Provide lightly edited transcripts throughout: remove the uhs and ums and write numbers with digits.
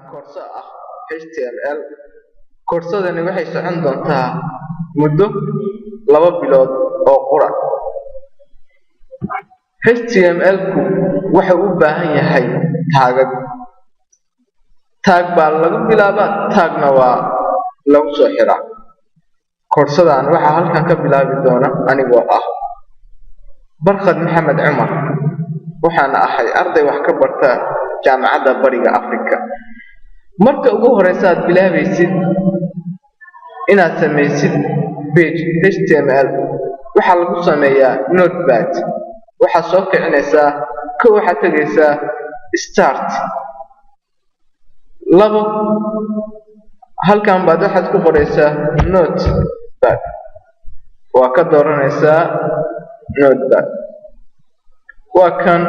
koorso ah HTML. Koorsadani waxay socon doontaa muddo 2 bilood oo qura. HTML-ku waxa uu u baahan yahay taagag. Taag baa lagu bilaabaa, taagna waa lagu soo xiraa. Koorsadan waxaa halkan ka bilaabi doona anigoo ah Barkad Maxamed Cumar. waxaan ahay arday wax ka barta jaamacadda Bariga Afrika. Marka ugu horeysa aad bilaabaysid inaad sameysid page HTML, waxa lagu sameeyaa Notepad. Waxaad soo kicinaysaa waxaad tagaysaa start. halkan baad waxaad ku qoraysaa Notepad. waa ka dooranaysaa Notepad. waa kan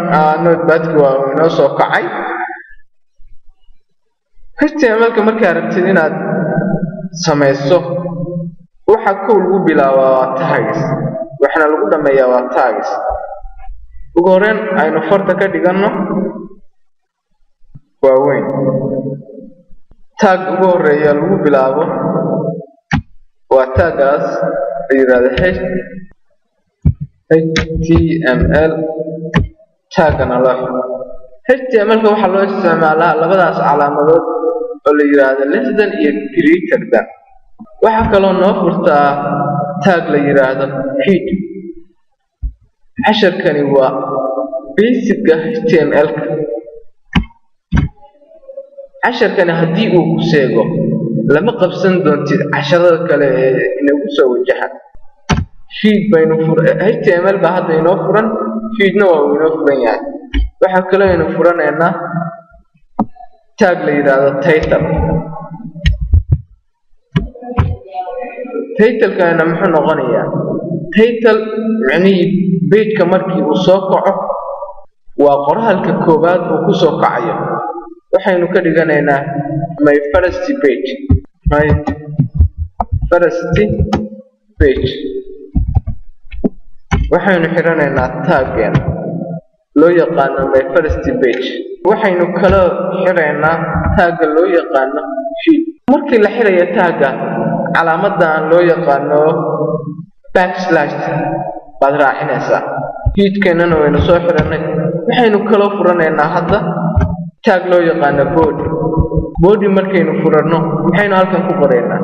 Notepad-ku waa inoo soo kacay. HTML-ka markaad rabtid inaad sameyso waxa lagu bilaabaa waa tags, waxna lagu dhameeyaa waa tags. ugu horreyn aynu farta ka dhigano waaweyn. tag ugu horeeya lagu bilaabo waa tagaas la yiraahdo HTML. tagana HTML-ka waxaa loo isticmaalaa labadaas calaamadood oo la yiraahdo less than iyo greater than. waxaa kaloo noo furtaa tag la yiraahdo head. casharkani waa basic-ga HTML-ka. casharkani haddii uu ku seego lama qabsan doontid casharada kale ee inagu soo wajahan. feed baynu HTML baa hadda inoo furan, feedna waa inoo furan yahay. waxaa kaloo aynu furanaynaa tag la yiraahdo title. title-kana muxuu noqonayaa? title macnihii page-ka markii uu soo kaco waa qoraalka koowaad uu ku soo kacayo. waxaynu ka dhiganaynaa my first page. my first page. waxaynu xiranaynaa tag-geena loo yaqaano my first page. waxaynu kala xiraynaa tag-ga loo yaqaano feed. markii la xirayo tag-ga calaamadan loo yaqaano backslash baad raacinaysaa. feed-keenana waynu soo xiranay. waxaynu kala furanaynaa hadda tag loo yaqaano body. body markaynu furano maxaynu halkan ku qoraynaa?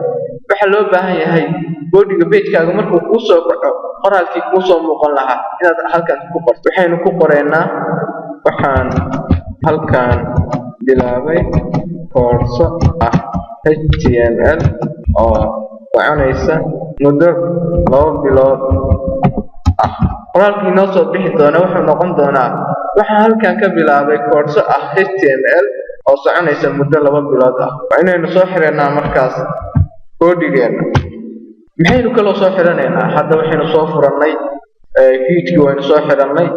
waxaa loo baahan yahay body-ga page-kaaga markuu kuu soo kaco qoraalkii kuu soo muuqan lahaa inaad halkan ku qorto. waxaynu ku qoraynaa waxaan halkan bilaabay koorso ah HTML oo soconaysa muddo 2 bilood ah. qoraalkii noo soo bixi doona wuxuu noqon doonaa waxaan halkan ka bilaabay koorso ah HTML oo soconaysa muddo 2 bilood ah. waa inaynu soo xiranaa markaas body-geena. maxaynu kaloo soo xiranaynaa? hadda waxaynu soo furannay head-kii, waynu soo xirannay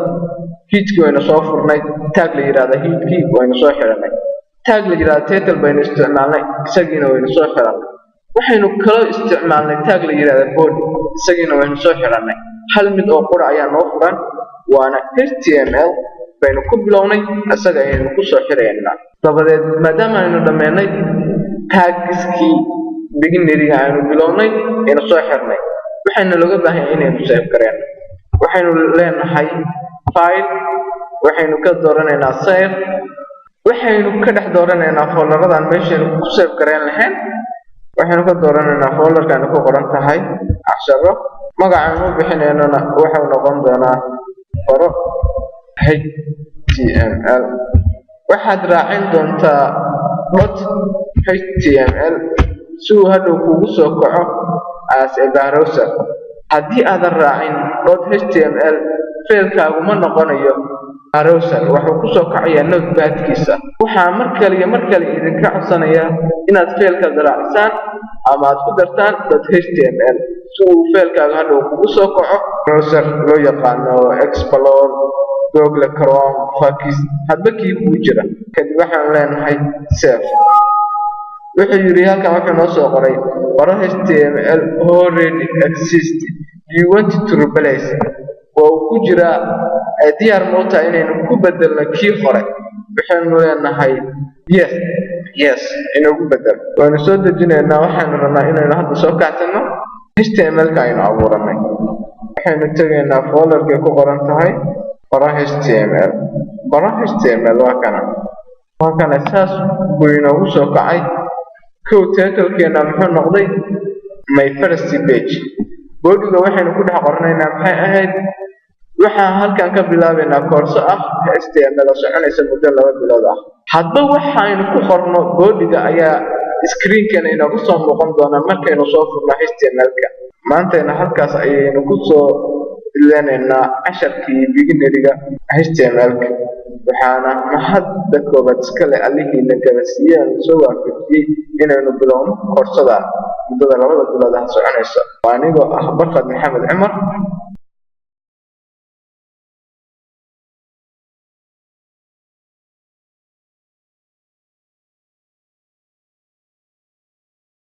head-kii, waynu soo furnay tag la yiraahdo head-kii, waynu soo xirannay tag la yiraahdo title baynu isticmaalnay, isagiina waynu soo xirannay. waxaynu kaloo isticmaalnay tag la yiraahdo body, isagiina waynu soo xirannay. hal mid oo qura ayaa noo furan, waana HTML baynu ku bilownay, isaga ayaynu ku soo xiraynaa. dabadeed maadaama aynu dhammeynay tagskii beginner-ga aynu bilownay aynu soo xirnay, waxayna looga baahan yahay inaynu save gareyno. waxaynu leenahay file, waxaynu ka dooranaynaa save. waxaynu ka dhex dooranaynaa folderadan meeshaynu ku save gareyn lahayn. waxaynu ka dooranaynaa folderkani ku qoran tahay casharo. magacaynu u bixinaynona wuxuu noqon doonaa faro HTML. waxaad raacin doontaa .html si uu hadhow kugu soo kaco as a browser. haddii aadan raacin .html faylkaagu ma noqonayo browser, wuxuu ku soo kacayaa Notepad-kiisa. waxaa mar kale idinka codsanayaa inaad faylkaad raacisaan ama aad ku dartaan .html si uu faylkaaga hadhow kugu soo kaco browser loo yaqaano Explorer, Google Chrome, Firefox, hadba kii kugu jira. kadib waxaan leenahay save. wuxuu yiri halkan wuxuu noo soo qoray faro HTML already exist, do you want to replace? oo ku jira diyaar moota inaynu ku bedelno kii hore. waxaanu leenahay yes. yes inoogu bedel waynu soo dejinaynaa waxaynu rabnaa inaynu hadda soo kactino html-ka aynu abuuranay waxaynu tegaynaa folderkay ku qoran tahay qora html waa kana saas buu inoogu soo kacay kow title-keena muxuu noqday my first page boodiga waxaynu ku dhex qoranaynaa maxay ahayd waxaan halkan ka bilaabaynaa koorso ah html oo soconaysa muddo 2 bilood ah hadba waxaynu ku qorno boodiga ayaa screen-kana inoogu soo muuqan doonaa markaynu soo furno html-ka maantayna halkaas ayaynu ku soo ileenaynaa casharkii beginner-ga html-ka waxaana mahadda koobaad iskale allihiina gabasiiyaan soo waafajiyey inaynu bilowno koorsadan muddada 2 bilood ah soconaysa waa anigoo ah Barkad Maxamed Cumar